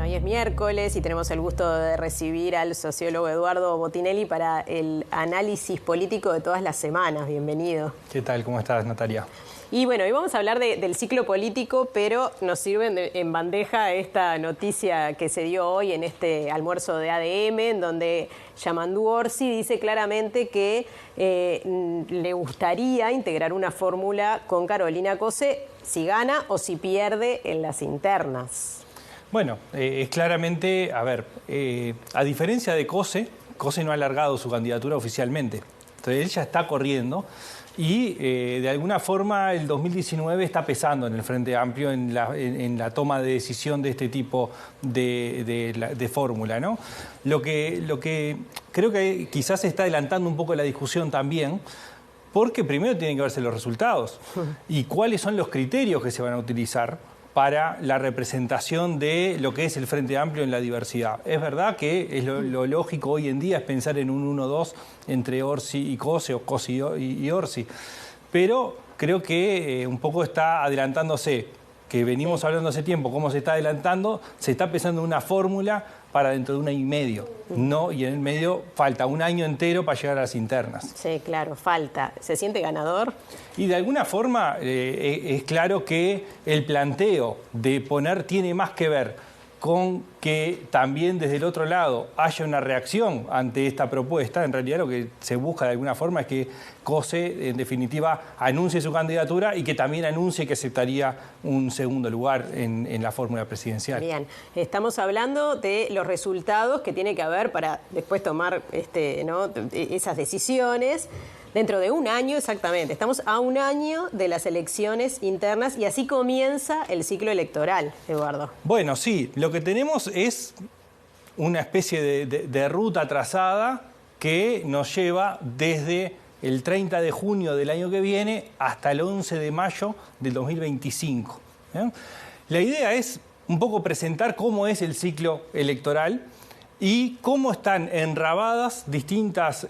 Hoy es miércoles y tenemos el gusto de recibir al sociólogo Eduardo Botinelli para el análisis político de todas las semanas. Bienvenido. ¿Qué tal? ¿Cómo estás, Natalia? Y bueno, hoy vamos a hablar del ciclo político, pero nos sirve en bandeja esta noticia que se dio hoy en este almuerzo de ADM, en donde Yamandu Orsi dice claramente que le gustaría integrar una fórmula con Carolina Cose si gana o si pierde en las internas. Bueno, es claramente, a diferencia de Cose no ha alargado su candidatura oficialmente. Entonces él ya está corriendo y de alguna forma el 2019 está pesando en el Frente Amplio en la toma de decisión de este tipo de fórmula, ¿no? Lo que creo que quizás se está adelantando un poco la discusión también, porque primero tienen que verse los resultados y cuáles son los criterios que se van a utilizar para la representación de lo que es el Frente Amplio en la diversidad. Es verdad que es lo lógico hoy en día es pensar en un 1-2 entre Orsi y Cose o Cose y Orsi, pero creo que un poco está adelantándose, que venimos hablando hace tiempo, cómo se está adelantando, se está pensando en una fórmula para dentro de un año y medio, ¿no? Y en el medio falta un año entero para llegar a las internas. Sí, claro, falta. ¿Se siente ganador? Y de alguna forma es claro que el planteo de poner tiene más que ver con que también desde el otro lado haya una reacción ante esta propuesta. En realidad lo que se busca de alguna forma es que Cose, en definitiva, anuncie su candidatura y que también anuncie que aceptaría un segundo lugar en la fórmula presidencial. Bien, estamos hablando de los resultados que tiene que haber para después tomar esas decisiones. Dentro de un año, exactamente. Estamos a un año de las elecciones internas y así comienza el ciclo electoral, Eduardo. Bueno, sí. Lo que tenemos es una especie de ruta trazada que nos lleva desde el 30 de junio del año que viene hasta el 11 de mayo del 2025. ¿Bien? La idea es un poco presentar cómo es el ciclo electoral y cómo están enrabadas distintas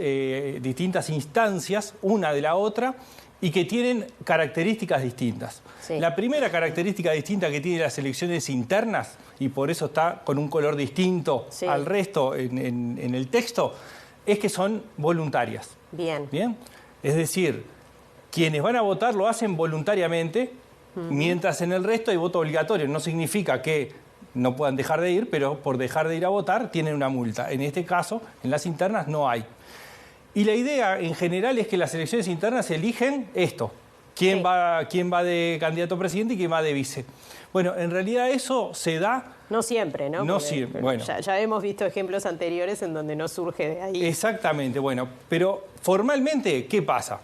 instancias, una de la otra, y que tienen características distintas. Sí. La primera característica distinta que tienen las elecciones internas, y por eso está con un color distinto al resto en el texto, es que son voluntarias. Bien. Es decir, quienes van a votar lo hacen voluntariamente, mientras en el resto hay voto obligatorio. No significa que no puedan dejar de ir, pero por dejar de ir a votar tienen una multa. En este caso, en las internas no hay. Y la idea en general es que las elecciones internas eligen esto. ¿Quién va de candidato a presidente y quién va de vice? Bueno, en realidad eso se da... No siempre, ¿no? No siempre, bueno. Ya hemos visto ejemplos anteriores en donde no surge de ahí. Exactamente, bueno. Pero formalmente, ¿qué pasa?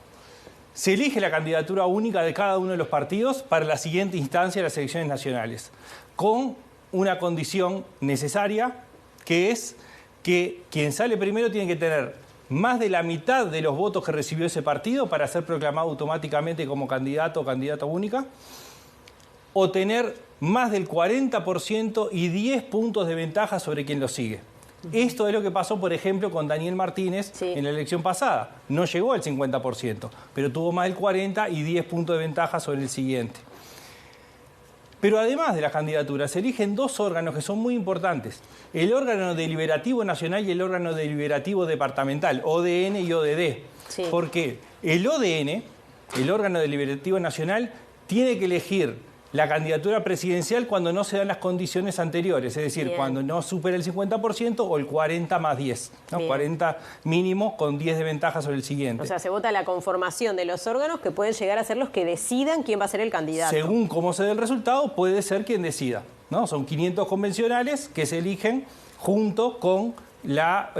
Se elige la candidatura única de cada uno de los partidos para la siguiente instancia de las elecciones nacionales, con una condición necesaria, que es que quien sale primero tiene que tener más de la mitad de los votos que recibió ese partido para ser proclamado automáticamente como candidato o candidata única, o tener más del 40% y 10 puntos de ventaja sobre quien lo sigue. Esto es lo que pasó, por ejemplo, con Daniel Martínez en la elección pasada. No llegó al 50%, pero tuvo más del 40% y 10 puntos de ventaja sobre el siguiente. Pero además de las candidaturas, se eligen dos órganos que son muy importantes. El órgano deliberativo nacional y el órgano deliberativo departamental, ODN y ODD. Sí. Porque el ODN, el órgano deliberativo nacional, tiene que elegir la candidatura presidencial cuando no se dan las condiciones anteriores, es decir, cuando no supera el 50% o el 40 más 10, ¿no? 40 mínimo con 10 de ventaja sobre el siguiente. O sea, se vota la conformación de los órganos que pueden llegar a ser los que decidan quién va a ser el candidato. Según cómo se dé el resultado, puede ser quien decida, ¿no? Son 500 convencionales que se eligen junto con la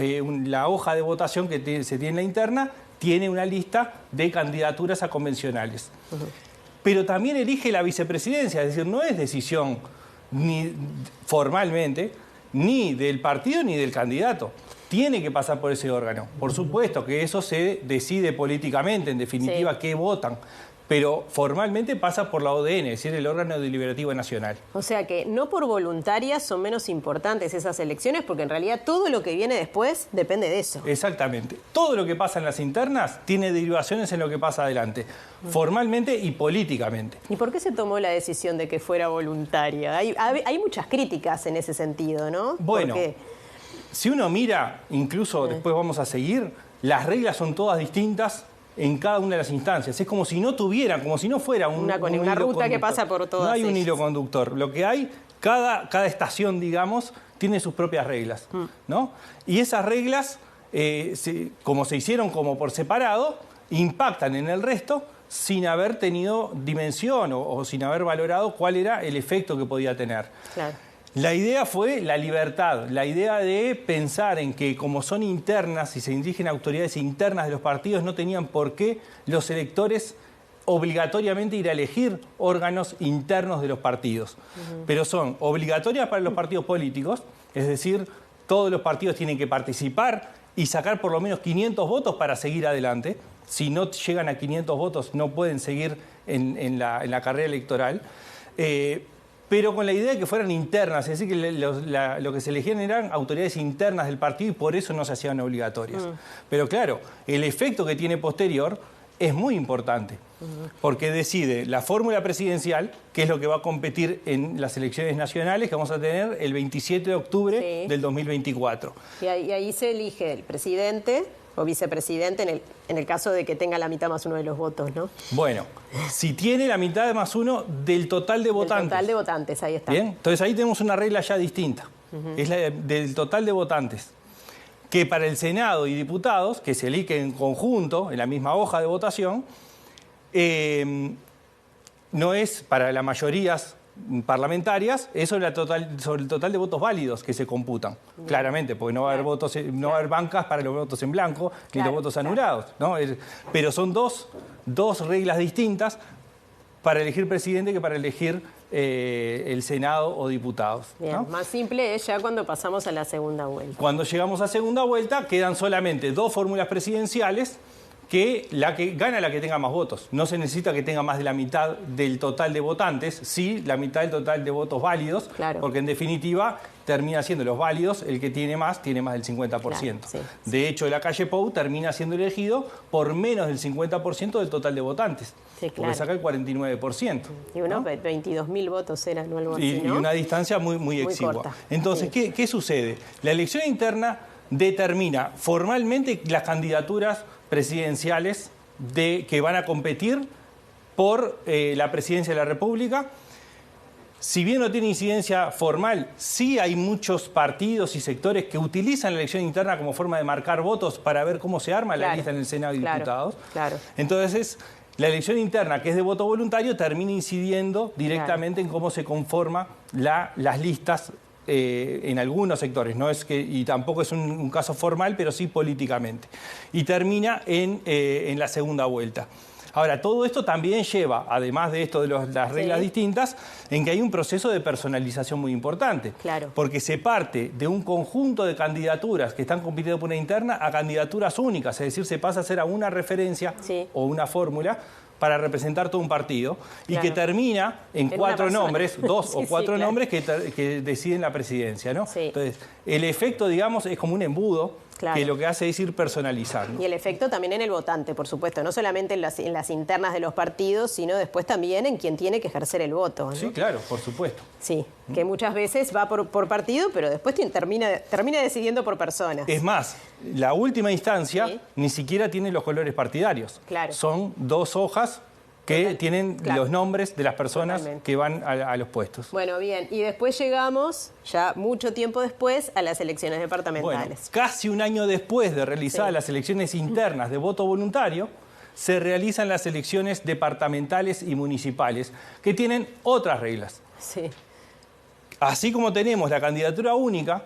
hoja de votación que se tiene en la interna, tiene una lista de candidaturas a convencionales. Pero también elige la vicepresidencia, es decir, no es decisión ni formalmente ni del partido ni del candidato. Tiene que pasar por ese órgano. Por supuesto que eso se decide políticamente, en definitiva, qué votan. pero formalmente pasa por la ODN, es decir, el órgano deliberativo nacional. O sea que no por voluntarias son menos importantes esas elecciones, porque en realidad todo lo que viene después depende de eso. Exactamente. Todo lo que pasa en las internas tiene derivaciones en lo que pasa adelante, formalmente y políticamente. ¿Y por qué se tomó la decisión de que fuera voluntaria? Hay muchas críticas en ese sentido, ¿no? Bueno, si uno mira, incluso después vamos a seguir, las reglas son todas distintas en cada una de las instancias. Es como si no tuvieran, como si no fuera una ruta conductor. que pasa por todas. No hay un ellas. hilo conductor. Lo que hay, cada estación, digamos, tiene sus propias reglas, ¿no? Y esas reglas, como se hicieron como por separado, impactan en el resto sin haber tenido dimensión o sin haber valorado cuál era el efecto que podía tener. Claro. La idea fue la libertad, la idea de pensar en que como son internas y se dirigen a autoridades internas de los partidos, no tenían por qué los electores obligatoriamente ir a elegir órganos internos de los partidos. Pero son obligatorias para los partidos políticos, es decir, todos los partidos tienen que participar y sacar por lo menos 500 votos para seguir adelante. Si no llegan a 500 votos no pueden seguir en la carrera electoral. Pero con la idea de que fueran internas, es decir, que lo que se elegían eran autoridades internas del partido y por eso no se hacían obligatorias. Pero claro, el efecto que tiene posterior es muy importante, porque decide la fórmula presidencial, que es lo que va a competir en las elecciones nacionales que vamos a tener el 27 de octubre del 2024. Y ahí se elige el presidente o vicepresidente en el caso de que tenga la mitad más uno de los votos, ¿no? Bueno, si tiene la mitad más uno del total de votantes. Del total de votantes, ahí está. Bien, entonces ahí tenemos una regla ya distinta. Es la del total de votantes. Que para el Senado y diputados, que se eligen en conjunto, en la misma hoja de votación, no es para las mayorías parlamentarias, es sobre el total de votos válidos que se computan, claramente, porque no va a haber votos, no va a haber bancas para los votos en blanco ni los votos anulados, ¿no? Pero son dos reglas distintas para elegir presidente que para elegir el Senado o diputados. Bien, ¿no? Más simple es ya cuando pasamos a la segunda vuelta. Cuando llegamos a segunda vuelta quedan solamente dos fórmulas presidenciales, que la que gana la que tenga más votos. No se necesita que tenga más de la mitad del total de votantes, sí, la mitad del total de votos válidos, porque en definitiva termina siendo los válidos, el que tiene más del 50%. Claro, sí. De hecho, Lacalle Pou termina siendo elegido por menos del 50% del total de votantes, porque saca el 49%. Y uno, ¿no? 22.000 votos eran o algo así, ¿no? Y una distancia muy exigua. Corta. Entonces, ¿qué sucede? La elección interna determina formalmente las candidaturas presidenciales que van a competir por la presidencia de la República. Si bien no tiene incidencia formal, sí hay muchos partidos y sectores que utilizan la elección interna como forma de marcar votos para ver cómo se arma la lista en el Senado y diputados. Entonces, la elección interna, que es de voto voluntario, termina incidiendo directamente en cómo se conforman las listas en algunos sectores, y tampoco es un caso formal, pero sí políticamente. Y termina en la segunda vuelta. Ahora, todo esto también lleva, además de esto de las reglas distintas, en que hay un proceso de personalización muy importante. Porque se parte de un conjunto de candidaturas que están compitiendo por una interna a candidaturas únicas, es decir, se pasa a ser a una referencia o una fórmula para representar todo un partido y que termina en 4 nombres, 2 o 4 nombres que deciden la presidencia, ¿no? Entonces, el efecto, digamos, es como un embudo que lo que hace es ir personalizando. Y el efecto también en el votante, por supuesto, no solamente en las internas de los partidos, sino después también en quien tiene que ejercer el voto, ¿no? Sí, claro, por supuesto. Sí, que muchas veces va por partido, pero después termina decidiendo por personas. Es más, la última instancia ni siquiera tiene los colores partidarios. Son 2 hojas que tienen los nombres de las personas que van a los puestos. Bueno, bien. Y después llegamos, ya mucho tiempo después, a las elecciones departamentales. Bueno, casi un año después de realizar las elecciones internas de voto voluntario, se realizan las elecciones departamentales y municipales, que tienen otras reglas. Así como tenemos la candidatura única,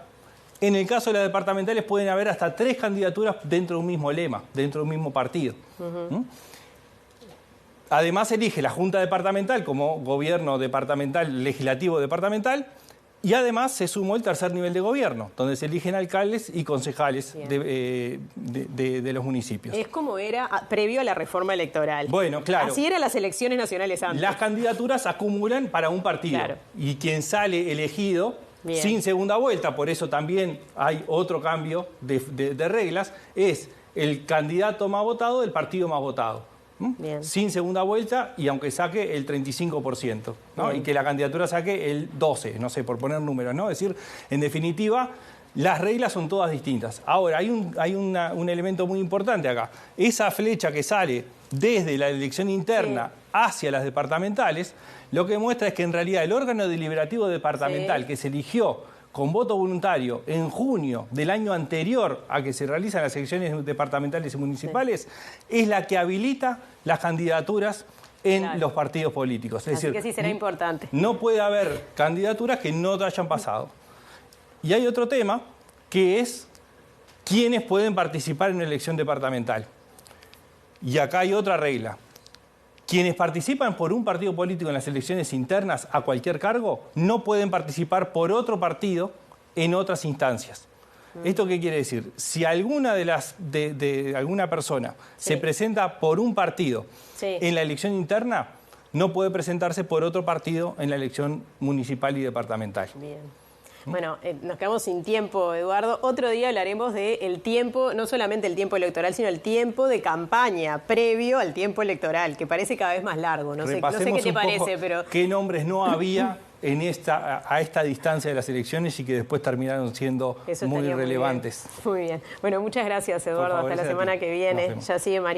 en el caso de las departamentales pueden haber hasta 3 candidaturas dentro de un mismo lema, dentro de un mismo partido. Además, elige la Junta Departamental como gobierno departamental, legislativo departamental, Y además se sumó el tercer nivel de gobierno, donde se eligen alcaldes y concejales de los municipios. Es como era previo a la reforma electoral. Bueno, claro. Así eran las elecciones nacionales antes. Las candidaturas acumulan para un partido. Claro. Y quien sale elegido sin segunda vuelta, por eso también hay otro cambio de reglas, es el candidato más votado del partido más votado. Sin segunda vuelta y aunque saque el 35%, ¿no? Y que la candidatura saque el 12%, no sé, por poner números, ¿no? Es decir, en definitiva, las reglas son todas distintas. Ahora, hay un elemento muy importante acá. Esa flecha que sale desde la elección interna hacia las departamentales, lo que muestra es que en realidad el órgano deliberativo departamental que se eligió con voto voluntario en junio del año anterior a que se realizan las elecciones departamentales y municipales, es la que habilita las candidaturas en los partidos políticos. Es decir, que sí será importante. No puede haber candidaturas que no hayan pasado. Y hay otro tema, que es quiénes pueden participar en una elección departamental. Y acá hay otra regla. Quienes participan por un partido político en las elecciones internas a cualquier cargo no pueden participar por otro partido en otras instancias. ¿Esto qué quiere decir? Si alguna alguna persona se presenta por un partido en la elección interna, no puede presentarse por otro partido en la elección municipal y departamental. Bien. Bueno, nos quedamos sin tiempo, Eduardo. Otro día hablaremos del tiempo, no solamente el tiempo electoral, sino el tiempo de campaña previo al tiempo electoral, que parece cada vez más largo. No sé qué te parece, pero... ¿Qué nombres no había a esta distancia de las elecciones y que después terminaron siendo muy relevantes? Muy bien. Bueno, muchas gracias, Eduardo. Hasta la semana que viene. Ya sigue Mariana.